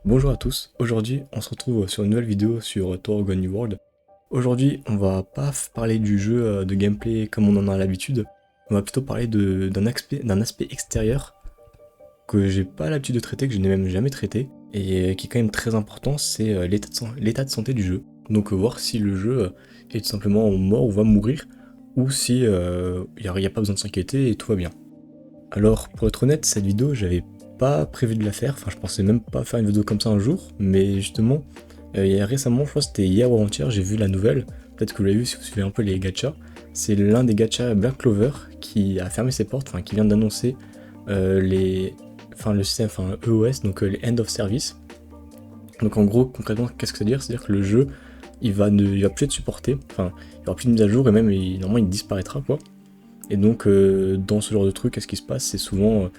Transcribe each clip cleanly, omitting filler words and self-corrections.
Bonjour à tous, aujourd'hui on se retrouve sur une nouvelle vidéo sur Tour of God New World. Aujourd'hui on va pas parler du jeu de gameplay comme on en a l'habitude, on va plutôt parler d'un aspect extérieur que j'ai pas l'habitude de traiter, que je n'ai même jamais traité, et qui est quand même très important, c'est l'état de santé du jeu. Donc voir si le jeu est tout simplement mort ou va mourir, ou si y a pas besoin de s'inquiéter et tout va bien. Alors pour être honnête, cette vidéo j'avais pas prévu de la faire, enfin je pensais même pas faire une vidéo comme ça un jour, mais justement, il y a récemment, je crois que c'était hier ou avant-hier, j'ai vu la nouvelle, peut-être que vous l'avez vu si vous suivez un peu les gachas, c'est l'un des gachas Black Clover qui a fermé ses portes, enfin qui vient d'annoncer le système, EOS, donc les End of Service. Donc en gros, concrètement, qu'est-ce que ça veut dire? C'est-à-dire que le jeu, il va plus être supporté, enfin il n'y aura plus de mise à jour et même normalement il disparaîtra quoi. Et donc dans ce genre de truc, qu'est-ce qui se passe? C'est souvent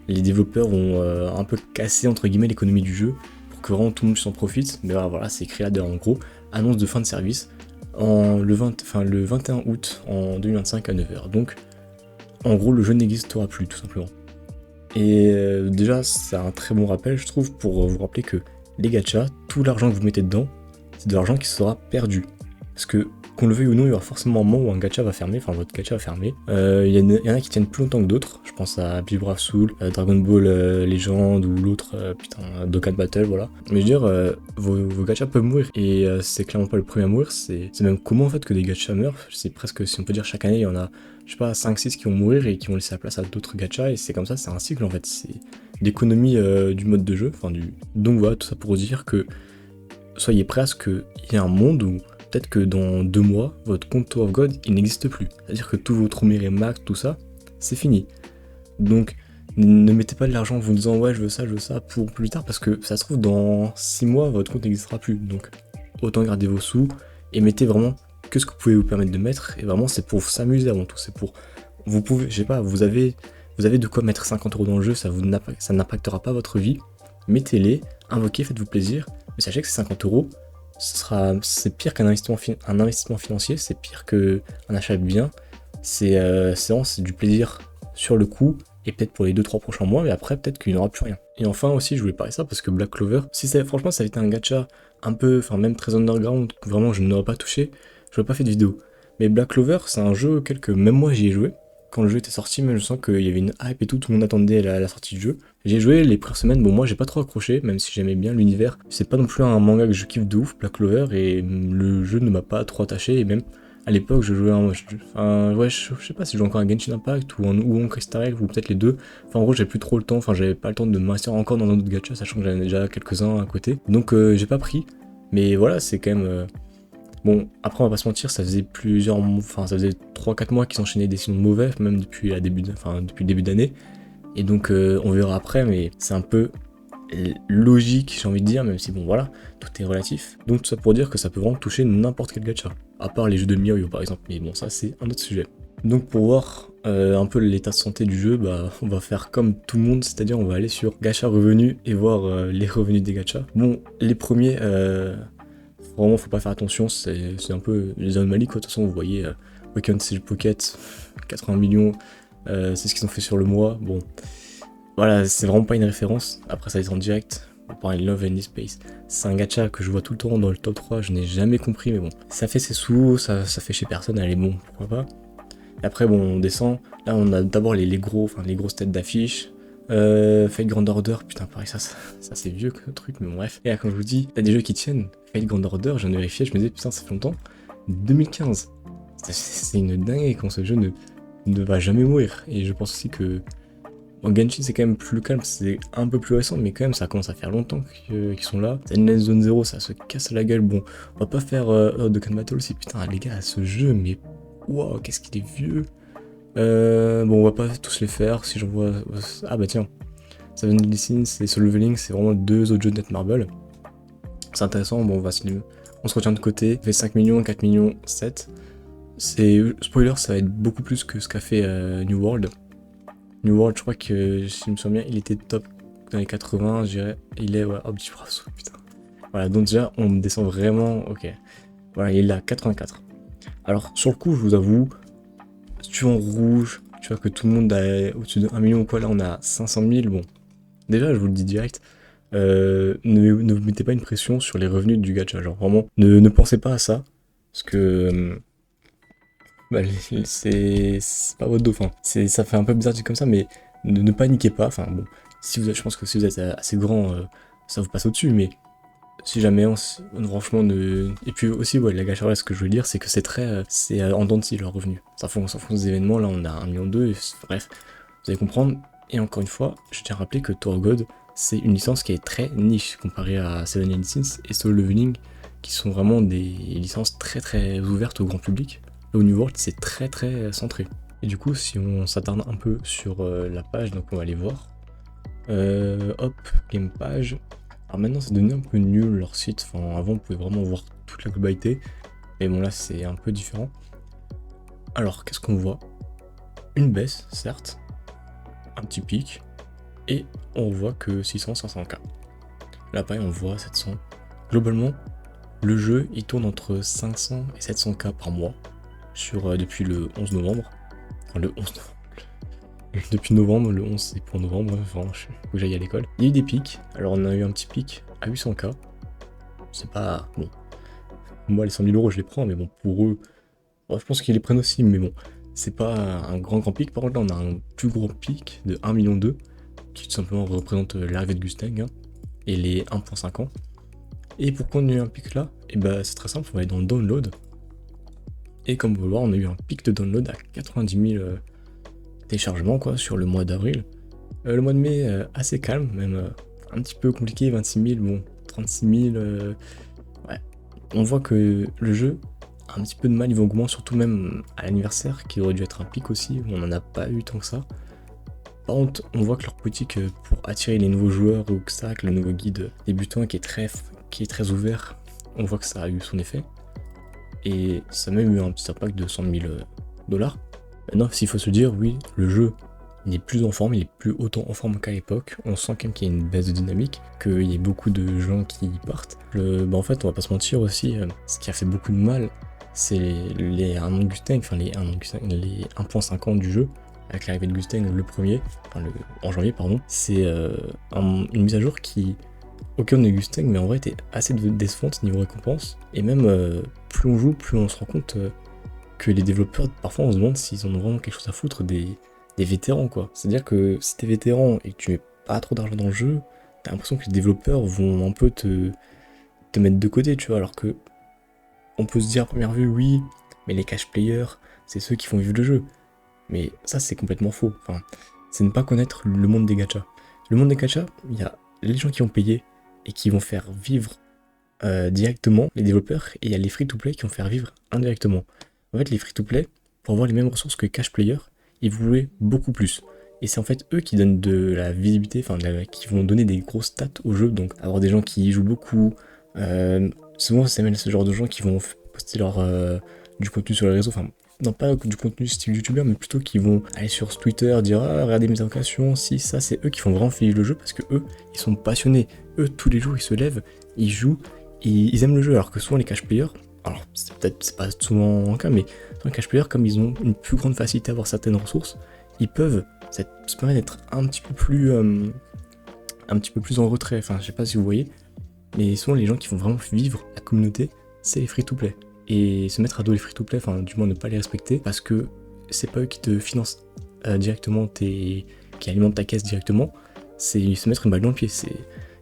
les développeurs vont un peu casser entre guillemets l'économie du jeu pour que vraiment tout le monde s'en profite. Mais voilà, c'est écrit là en gros, annonce de fin de service le 21 août en 2025 à 9h. Donc en gros le jeu n'existera plus tout simplement. Et déjà c'est un très bon rappel je trouve pour vous rappeler que les gachas, tout l'argent que vous mettez dedans, c'est de l'argent qui sera perdu. Parce que qu'on le veuille ou non, il y aura forcément un moment où un gacha va fermer, enfin votre gacha va fermer. Il y en a qui tiennent plus longtemps que d'autres, je pense à Big Brave Soul, Dragon Ball Legend ou l'autre, Dokkan Battle, voilà. Mais je veux dire, vos gachas peuvent mourir, et c'est clairement pas le premier à mourir, c'est même comment en fait que des gachas meurent, c'est presque, si on peut dire chaque année, il y en a, je sais pas, 5-6 qui vont mourir et qui vont laisser la place à d'autres gachas, et c'est comme ça, c'est un cycle en fait, c'est l'économie du mode de jeu, Donc voilà, tout ça pour dire que soyez prêts à ce qu'il y ait un monde où peut-être que dans 2 mois, votre compte Tour of God, il n'existe plus. C'est-à-dire que tout votre et max, tout ça, c'est fini. Donc, ne mettez pas de l'argent en vous disant ouais, je veux ça pour plus tard, parce que ça se trouve, dans 6 mois, votre compte n'existera plus. Donc, autant garder vos sous et mettez vraiment que ce que vous pouvez vous permettre de mettre. Et vraiment, c'est pour s'amuser avant tout. C'est pour. Vous pouvez, je sais pas, vous avez de quoi mettre 50€ dans le jeu, ça n'impactera pas votre vie. Mettez-les, invoquez, faites-vous plaisir. Mais sachez que ces 50€, c'est pire qu'un investissement financier, c'est pire qu'un achat de biens. C'est du plaisir sur le coup, et peut-être pour les 2-3 prochains mois, mais après peut-être qu'il n'y aura plus rien. Et enfin aussi, je voulais parler de ça parce que Black Clover, franchement ça avait été un gacha un peu, même très underground, que vraiment je n'aurais pas touché, j'aurais pas fait de vidéo. Mais Black Clover, c'est un jeu auquel que même moi j'y ai joué. Quand le jeu était sorti, même je sens qu'il y avait une hype et tout le monde attendait la sortie du jeu. J'ai joué les premières semaines, bon moi j'ai pas trop accroché, même si j'aimais bien l'univers. C'est pas non plus un manga que je kiffe de ouf, Black Clover, et le jeu ne m'a pas trop attaché, et même à l'époque je jouais je sais pas si je jouais encore à Genshin Impact ou en Crystal ou peut-être les deux. Enfin en gros j'avais plus trop le temps, j'avais pas le temps de m'investir encore dans un autre gacha, sachant que j'en ai déjà quelques-uns à côté. Donc j'ai pas pris, mais voilà c'est quand même... Bon, après on va pas se mentir, ça faisait ça faisait 3-4 mois qu'ils s'enchaînaient des signaux mauvais, même depuis le début d'année. Et donc on verra après, mais c'est un peu logique, j'ai envie de dire, même si bon voilà, tout est relatif. Donc tout ça pour dire que ça peut vraiment toucher n'importe quel gacha, à part les jeux de Miyoyo par exemple, mais bon ça c'est un autre sujet. Donc pour voir un peu l'état de santé du jeu, on va faire comme tout le monde, c'est-à-dire on va aller sur gacha revenus et voir les revenus des gachas. Bon, les premiers, vraiment faut pas faire attention, c'est un peu les anomalies quoi, de toute façon vous voyez, Weekend Siege Pocket, 80 millions, c'est ce qu'ils ont fait sur le mois, bon... Voilà, c'est vraiment pas une référence, après ça va être en direct, on parle de Love and Space. C'est un gacha que je vois tout le temps dans le top 3, je n'ai jamais compris, mais bon. Ça fait ses sous, ça fait chez personne, allez bon, pourquoi pas. Et après bon, on descend, là on a d'abord les grosses têtes d'affiche. Fate Grand Order, putain pareil ça c'est vieux que le truc, mais bon bref. Et là comme je vous dis, t'as des jeux qui tiennent, Fate Grand Order, j'en ai vérifié, je me disais putain ça fait longtemps, 2015. C'est une dinguerie quand ce jeu ne va jamais mourir, et je pense aussi que... Bon, Genshin c'est quand même plus calme, c'est un peu plus récent, mais quand même ça commence à faire longtemps qu'ils sont là. Endless Zone Zero, ça se casse la gueule. Bon, on va pas faire Dokkan Battle aussi, putain les gars, ce jeu, mais waouh, qu'est-ce qu'il est vieux. Bon, on va pas tous les faire, si j'en vois... Ah bah tiens, Seven Deadly Sins et Soul Leveling, c'est vraiment 2 autres jeux de Netmarble. C'est intéressant, bon, on se retient de côté, fait 5 millions, 4 millions, 7. Spoiler, ça va être beaucoup plus que ce qu'a fait New World. New World, je crois que, si je me souviens bien, il était top dans les 80, je dirais. Il est, ouais, oh, petit braceau, putain. Voilà, donc déjà, on descend vraiment, ok. Voilà, il est là, 84. Alors, sur le coup, je vous avoue, si tu es en rouge, tu vois que tout le monde a au-dessus de 1 million ou quoi, là, on a 500 000, bon. Déjà, je vous le dis direct, Ne vous mettez pas une pression sur les revenus du gacha, genre vraiment, ne pensez pas à ça, parce que bah, c'est pas votre dos, enfin, ça fait un peu bizarre de dire comme ça, mais ne paniquez pas, enfin bon, je pense que si vous êtes assez grand, ça vous passe au-dessus, mais si jamais franchement, et puis aussi, ouais, la gacha, ce que je veux dire, c'est que c'est en dents de scie, leur revenu. Ça fonction des événements, là on a 1,2 million, et bref, vous allez comprendre. Et encore une fois, je tiens à rappeler que Tower God, c'est une licence qui est très niche comparée à Seven Sins et Solo Leveling, qui sont vraiment des licences très très ouvertes au grand public. Là, au New World, c'est très très centré. Et du coup, si on s'attarde un peu sur la page, donc on va aller voir. Hop, game page. Alors maintenant, c'est devenu un peu nul leur site. Enfin, avant, on pouvait vraiment voir toute la globalité. Mais bon, là, c'est un peu différent. Alors, qu'est-ce qu'on voit? Une baisse, certes. Un petit pic. Et on voit que 600, 500K. Là, pareil, on voit 700. Globalement, le jeu, il tourne entre 500 et 700K par mois. Depuis le 11 novembre. Enfin, le 11 novembre. Depuis novembre, le 11 c'est pour novembre, enfin, faut que j'aille à l'école. Il y a eu des pics, alors on a eu un petit pic à 800K. C'est pas... bon. Moi les 100 000 euros je les prends, mais bon, pour eux, bon, je pense qu'ils les prennent aussi, mais bon, c'est pas un grand pic. Par contre là on a un plus gros pic de 1,2 million, qui tout simplement représente l'arrivée de Gustang, hein, et les 1,5 ans. Et pourquoi on a eu un pic là? Et bah c'est très simple, on va aller dans le download. Et comme vous pouvez voir, on a eu un pic de download à 90 000 téléchargements quoi, sur le mois d'avril. Le mois de mai, assez calme, même un petit peu compliqué, 26 000, bon, 36 000, ouais. On voit que le jeu a un petit peu de mal niveau augment, surtout même à l'anniversaire, qui aurait dû être un pic aussi, on n'en a pas eu tant que ça. Par contre, on voit que leur politique pour attirer les nouveaux joueurs ou que ça, avec le nouveau guide débutant qui est très ouvert, on voit que ça a eu son effet. Et ça a même eu un petit impact de 100 000 $. Maintenant, s'il faut se dire, oui, le jeu, il est plus en forme, il est plus autant en forme qu'à l'époque. On sent quand même qu'il y a une baisse de dynamique, qu'il y a beaucoup de gens qui partent. En fait, on va pas se mentir aussi, ce qui a fait beaucoup de mal, c'est les 1 an de Gustang, enfin les 1,5 ans du jeu, avec l'arrivée de Gustang le premier, en janvier, pardon. C'est une mise à jour qui, ok, on a eu Gustang, mais en vrai était assez décevante niveau récompense. Et même plus on joue, plus on se rend compte que les développeurs, parfois on se demande s'ils en ont vraiment quelque chose à foutre des vétérans quoi. C'est-à-dire que si t'es vétéran et que tu mets pas trop d'argent dans le jeu, t'as l'impression que les développeurs vont un peu te mettre de côté, tu vois, alors que on peut se dire à première vue, oui, mais les cash players, c'est ceux qui font vivre le jeu. Mais ça, c'est complètement faux. Enfin, c'est ne pas connaître le monde des gachas. Le monde des gachas, il y a les gens qui ont payé et qui vont faire vivre directement les développeurs, et il y a les free-to-play qui vont faire vivre indirectement. En fait, les free-to-play, pour avoir les mêmes ressources que les cash players, ils vont jouer beaucoup plus. Et c'est en fait eux qui donnent de la visibilité, enfin qui vont donner des grosses stats au jeu, donc avoir des gens qui y jouent beaucoup. Souvent, c'est même ce genre de gens qui vont poster du contenu sur les réseaux, enfin, non pas du contenu style youtubeur, mais plutôt qui vont aller sur Twitter, dire ah, regardez mes invocations, si, ça, c'est eux qui font vraiment vivre le jeu parce que eux, ils sont passionnés. Eux, tous les jours, ils se lèvent, ils jouent, et ils aiment le jeu, alors que souvent les cash players, alors c'est pas souvent un cas, mais dans les cash players, comme ils ont une plus grande facilité à avoir certaines ressources, ils peuvent se permettre d'être un petit peu plus en retrait. Enfin, je sais pas si vous voyez, mais souvent les gens qui font vraiment vivre la communauté, c'est les free-to-play. Et se mettre à dos les free-to-play, enfin du moins ne pas les respecter, parce que c'est pas eux qui te financent directement, qui alimentent ta caisse directement, c'est se mettre une balle dans le pied.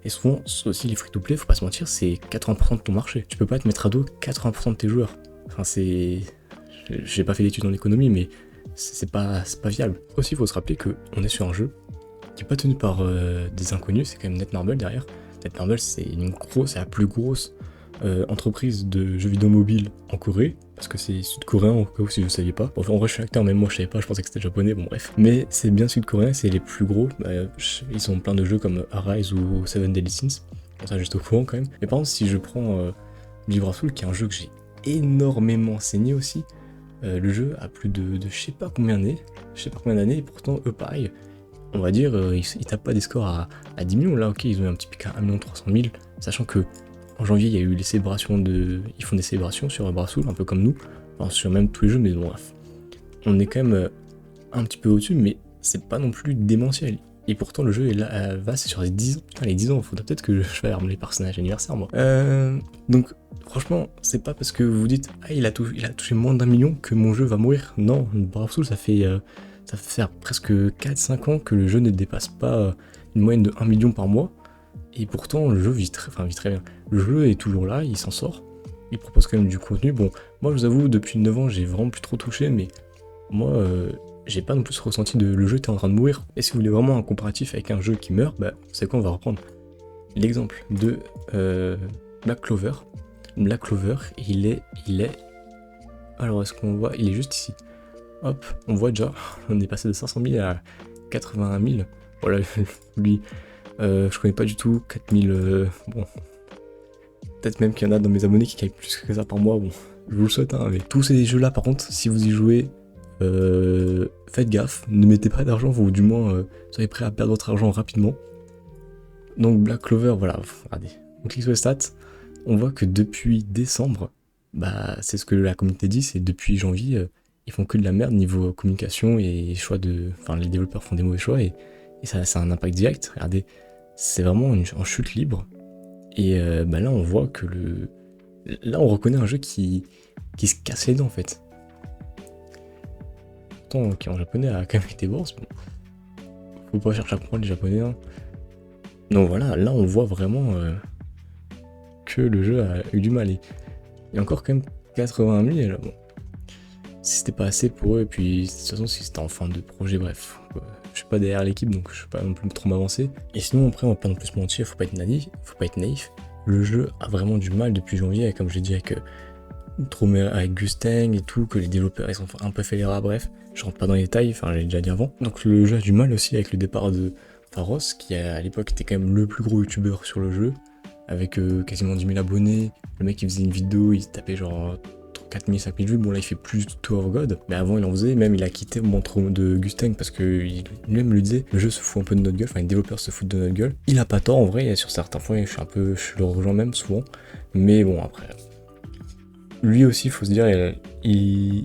Et souvent, aussi les free-to-play, faut pas se mentir, c'est 80% de ton marché. Tu peux pas te mettre à dos 80% de tes joueurs. Enfin, j'ai pas fait d'études en économie, mais c'est pas viable. Aussi, il faut se rappeler qu'on est sur un jeu qui est pas tenu par des inconnus, c'est quand même Netmarble derrière. Netmarble, c'est la plus grosse entreprise de jeux vidéo mobile en Corée, parce que c'est sud-coréen au cas où si je savais pas. Bon, en vrai, je suis acteur, même moi je savais pas, je pensais que c'était japonais, bon bref. Mais c'est bien sud-coréen, c'est les plus gros. Ils ont plein de jeux comme Arise ou Seven Deadly Sins. Bon, ça, juste au courant quand même. Mais par contre, si je prends Livre Soul, qui est un jeu que j'ai énormément saigné aussi, le jeu a plus de je sais pas combien d'années, et pourtant, eux, pareil, on va dire, ils tapent pas des scores à 10 millions. Là, ok, ils ont eu un petit pic à 1 300 000, sachant que en janvier, il y a eu les célébrations ils font des célébrations sur Brassoul, un peu comme nous, enfin, sur même tous les jeux, mais bon, bref. On est quand même un petit peu au-dessus, mais c'est pas non plus démentiel. Et pourtant le jeu est là, va c'est sur les 10 ans. Putain les 10 ans, faudrait peut-être que je fasse les personnages anniversaires moi. Donc franchement, c'est pas parce que vous dites ah il a touché moins d'1 million que mon jeu va mourir. Non, Brave Soul ça fait presque 4-5 ans que le jeu ne dépasse pas une moyenne de 1 million par mois. Et pourtant le jeu vit très bien. Le jeu est toujours là, il s'en sort. Il propose quand même du contenu. Bon, moi je vous avoue, depuis 9 ans j'ai vraiment plus trop touché, mais moi j'ai pas non plus ressenti de le jeu était en train de mourir. Et si vous voulez vraiment un comparatif avec un jeu qui meurt, bah c'est quoi, on va reprendre l'exemple de Black Clover. Black Clover, il est... Alors est-ce qu'on voit, il est juste ici. Hop, on voit déjà, on est passé de 500 000 à 81 000. Voilà, lui, je connais pas du tout, 4000, bon. Peut-être même qu'il y en a dans mes abonnés qui gagnent plus que ça par mois, bon, je vous le souhaite, hein, mais tous ces jeux-là, par contre, si vous y jouez, faites gaffe, ne mettez pas d'argent, ou du moins, soyez prêts à perdre votre argent rapidement. Donc Black Clover, voilà, regardez, on clique sur les stats, on voit que depuis décembre, bah c'est ce que la communauté dit, c'est depuis janvier, ils font que de la merde niveau communication et choix de... Enfin, les développeurs font des mauvais choix et ça a un impact direct. Regardez, c'est vraiment en chute libre. Et bah là, on voit que Là, on reconnaît un jeu qui se casse les dents, en fait. Pourtant, qui en japonais a quand même été bon. Faut pas chercher à comprendre les japonais, hein. Donc voilà, là, on voit vraiment que le jeu a eu du mal. Il y a encore quand même 80 000, bon. Si c'était pas assez pour eux, et puis de toute façon si c'était en fin de projet, bref, je suis pas derrière l'équipe donc je vais pas non plus trop m'avancer. Et sinon après on va pas non plus se mentir, faut pas être naïf, le jeu a vraiment du mal depuis janvier, et comme j'ai dit avec Gusteng et tout, que les développeurs ils ont un peu fait l'erreur, bref, je rentre pas dans les détails, enfin j'ai déjà dit avant. Donc le jeu a du mal aussi avec le départ de Pharos, qui à l'époque était quand même le plus gros youtubeur sur le jeu, avec quasiment 10 000 abonnés, le mec il faisait une vidéo, il se tapait genre 4000, 5000 vues, bon là il fait plus de Tower of God, mais avant il en faisait, même il a quitté au moment de Gusteng parce que lui-même le disait, le jeu se fout un peu de notre gueule, enfin les développeurs se foutent de notre gueule. Il a pas tort en vrai, sur certains points je le rejoins même souvent, mais bon après, lui aussi il faut se dire,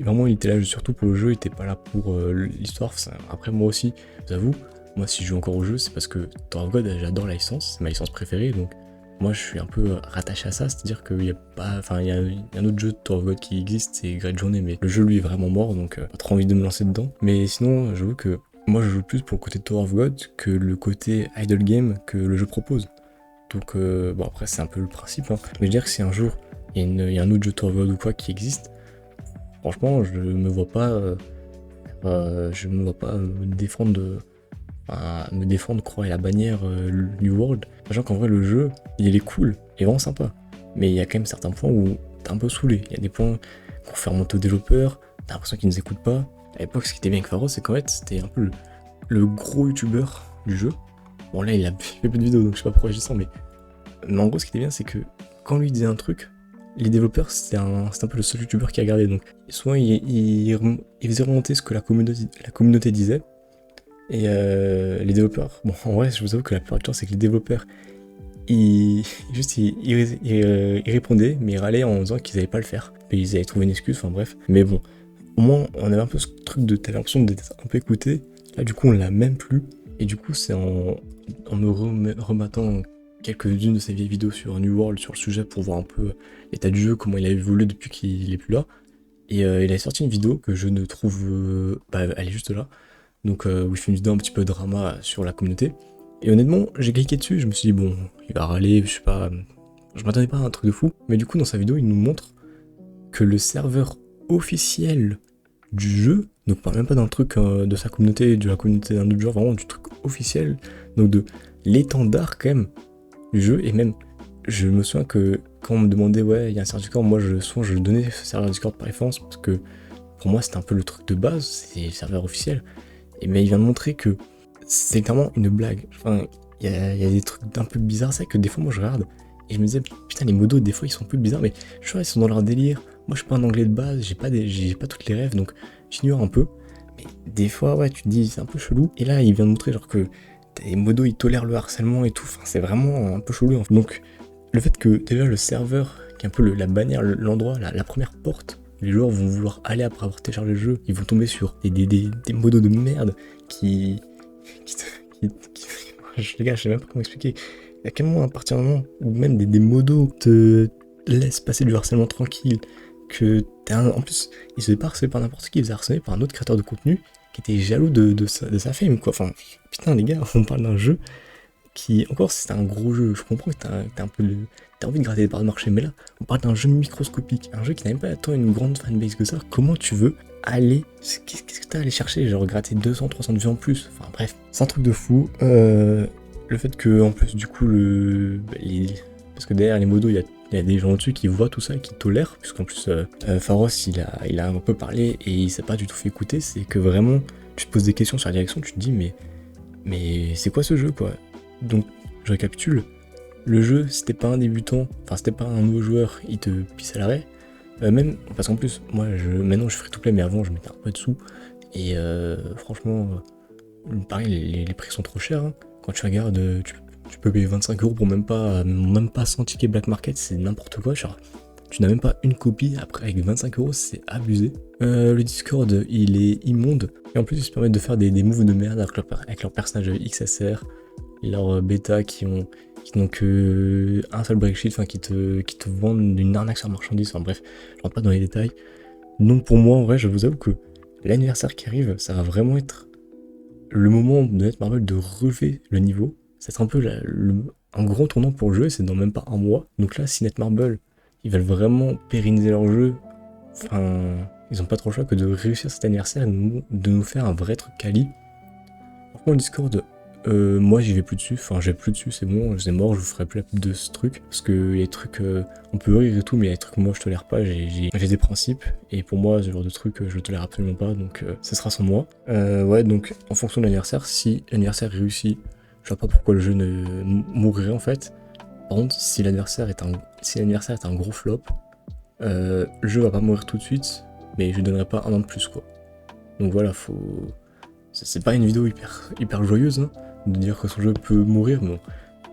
vraiment il était là surtout pour le jeu, il était pas là pour l'histoire. Après moi aussi, je vous avoue, moi si je joue encore au jeu c'est parce que Tower of God j'adore la licence, c'est ma licence préférée, donc moi je suis un peu rattaché à ça, c'est-à-dire qu'il y a pas. Enfin il y a un autre jeu de Tower of God qui existe, c'est Great Journey, mais le jeu lui est vraiment mort, donc pas trop envie de me lancer dedans. Mais sinon j'avoue que moi je joue plus pour le côté de Tower of God que le côté idle game que le jeu propose. Donc bon après c'est un peu le principe, hein. Mais je veux dire que si un jour il y a un autre jeu de Tower of God ou quoi qui existe, franchement je me vois pas me défendre, croire à la bannière New World, sachant qu'en vrai le jeu il est cool, il est vraiment sympa, mais il y a quand même certains points où t'es un peu saoulé, il y a des points qu'on fait remonter aux développeurs, t'as l'impression qu'ils nous écoutent pas. À l'époque ce qui était bien avec Pharos c'est qu'en fait c'était un peu le gros youtubeur du jeu. Bon là il a fait peu de vidéos donc je sais pas pourquoi je dis ça, mais en gros ce qui était bien c'est que quand lui disait un truc, les développeurs c'était un peu le seul youtubeur qui a regardé, donc souvent il faisait remonter ce que la communauté disait. Et les développeurs, bon en vrai je vous avoue que la plupart du temps c'est que les développeurs ils répondaient mais ils râlaient en disant qu'ils avaient pas le faire, et ils avaient trouvé une excuse, enfin bref. Mais bon, au moins on avait un peu ce truc de, t'avais l'impression d'être un peu écouté, là du coup on l'a même plus, et du coup c'est en me remettant quelques-unes de ses vieilles vidéos sur New World sur le sujet pour voir un peu l'état du jeu, comment il a évolué depuis qu'il est plus là, et il a sorti une vidéo que je ne trouve, elle est juste là. Donc où il fait une vidéo un petit peu drama sur la communauté. Et honnêtement, j'ai cliqué dessus, je me suis dit bon, il va râler, je sais pas, je m'attendais pas à un truc de fou. Mais du coup dans sa vidéo il nous montre que le serveur officiel du jeu, donc même pas d'un truc de sa communauté, de la communauté d'un autre joueur, vraiment du truc officiel, donc de l'étendard quand même du jeu. Et même, je me souviens que quand on me demandait ouais il y a un serveur Discord, moi je donnais ce serveur Discord par référence, parce que pour moi c'était un peu le truc de base, c'est le serveur officiel. Mais il vient de montrer que c'est clairement une blague. Enfin, il y a des trucs un peu bizarres, c'est vrai que des fois moi je regarde et je me disais putain les modos des fois ils sont un peu bizarres, mais je vois ils sont dans leur délire. Moi je suis pas un anglais de base, j'ai pas toutes les rêves, donc j'ignore un peu. Mais des fois ouais tu te dis c'est un peu chelou. Et là il vient de montrer genre que les modos ils tolèrent le harcèlement et tout, enfin c'est vraiment un peu chelou. Donc le fait que déjà le serveur, qui est un peu la bannière, l'endroit, la première porte, les joueurs vont vouloir aller après avoir téléchargé le jeu, ils vont tomber sur des modos de merde qui Les gars, je sais même pas comment expliquer. Il y a quel moment, à partir du moment où même des modos te laissent passer du harcèlement tranquille, que en plus, il se faisait pas harceler par n'importe qui, il se faisait harceler par un autre créateur de contenu qui était jaloux de sa fame, quoi. Enfin, putain, les gars, on parle d'un jeu qui, encore, c'est un gros jeu. Je comprends que t'as un peu t'as envie de gratter des parts de marché, mais là, on parle d'un jeu microscopique, un jeu qui n'a même pas tant une grande fanbase que ça. Comment tu veux aller, qu'est-ce que t'as à aller chercher, genre gratter 200, 300 de vues en plus, enfin bref, c'est un truc de fou. Le fait que, en plus, du coup, parce que derrière les modos, il y a des gens au-dessus qui voient tout ça et qui tolèrent, puisqu'en plus, Pharos, il a un peu parlé et il s'est pas du tout fait écouter. C'est que vraiment, tu te poses des questions sur la direction, tu te dis, mais c'est quoi ce jeu, quoi? Donc, je récapitule. Le jeu, si t'es pas un débutant, enfin si t'es pas un nouveau joueur, il te pisse à l'arrêt. Même, parce qu'en plus, moi, maintenant je free to play, mais avant je mettais un peu de sous. Et franchement, pareil, les prix sont trop chers. Hein. Quand tu regardes, tu peux payer 25€ pour même pas 100 tickets Black Market, c'est n'importe quoi. Genre, tu n'as même pas une copie, après avec 25€, c'est abusé. Le Discord, il est immonde. Et en plus, ils se permettent de faire des moves de merde avec leur personnage XSR, leur bêta qui n'ont que un seul breaksheet, enfin qui te vendent une arnaque sur marchandise, enfin bref, je rentre pas dans les détails. Donc pour moi, en vrai, je vous avoue que l'anniversaire qui arrive, ça va vraiment être le moment de Netmarble de relever le niveau. Ça sera un peu un grand tournant pour le jeu, c'est dans même pas un mois. Donc là, si Netmarble, ils veulent vraiment pérenniser leur jeu, enfin, ils ont pas trop le choix que de réussir cet anniversaire et de nous faire un vrai truc quali. Franchement, le Discord, moi j'y vais plus dessus, enfin j'ai plus dessus, c'est bon, c'est mort, je vous ferai plus la pub de ce truc, parce que les trucs, on peut rire et tout, mais les trucs moi je tolère pas, j'ai des principes, et pour moi ce genre de truc je tolère absolument pas, donc ça sera sans moi. Ouais, donc en fonction de l'anniversaire, si l'anniversaire réussit, je vois pas pourquoi le jeu ne mourrait en fait. Par contre, si l'anniversaire est un gros flop, le jeu va pas mourir tout de suite, mais je lui donnerai pas un an de plus quoi. Donc voilà, c'est pas une vidéo hyper joyeuse, hein, de dire que son jeu peut mourir, mais bon,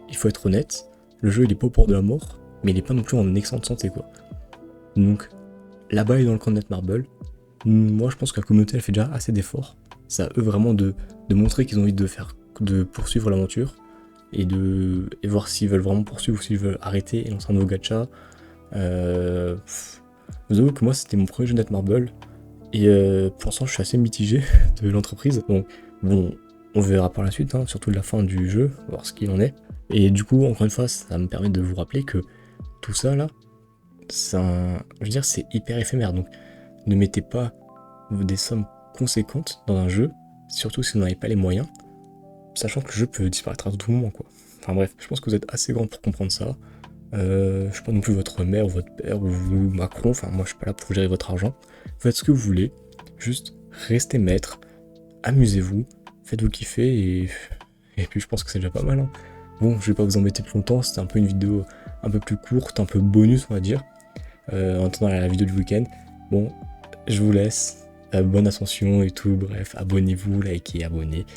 il faut être honnête, le jeu il est pas au port de la mort, mais il est pas non plus en excellente santé quoi. Donc là-bas il est dans le camp de Netmarble. Moi je pense que la communauté elle fait déjà assez d'efforts. C'est à eux vraiment de montrer qu'ils ont envie de poursuivre l'aventure et voir s'ils veulent vraiment poursuivre ou s'ils veulent arrêter et lancer un nouveau gacha. Vous avouez que moi c'était mon premier jeu Netmarble. Et pour l'instant, je suis assez mitigé de l'entreprise. Donc, bon, on verra par la suite, hein, surtout de la fin du jeu, voir ce qu'il en est. Et du coup, encore une fois, ça me permet de vous rappeler que tout ça là, je veux dire, c'est hyper éphémère. Donc, ne mettez pas des sommes conséquentes dans un jeu, surtout si vous n'en avez pas les moyens, sachant que le jeu peut disparaître à tout moment, quoi. Enfin bref, je pense que vous êtes assez grand pour comprendre ça. Je suis pas non plus votre mère ou votre père ou Macron, enfin moi je suis pas là pour gérer votre argent. Faites ce que vous voulez, juste restez maître, amusez-vous, faites-vous kiffer et puis je pense que c'est déjà pas mal. Hein. Bon, je vais pas vous embêter plus longtemps, c'était un peu une vidéo un peu plus courte, un peu bonus on va dire, en attendant la vidéo du week-end. Bon, je vous laisse, bonne ascension et tout, bref, abonnez-vous, likez, abonnez.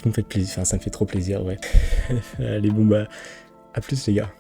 Vous me faites plaisir, enfin ça me fait trop plaisir, ouais. Allez bon bah, à plus les gars.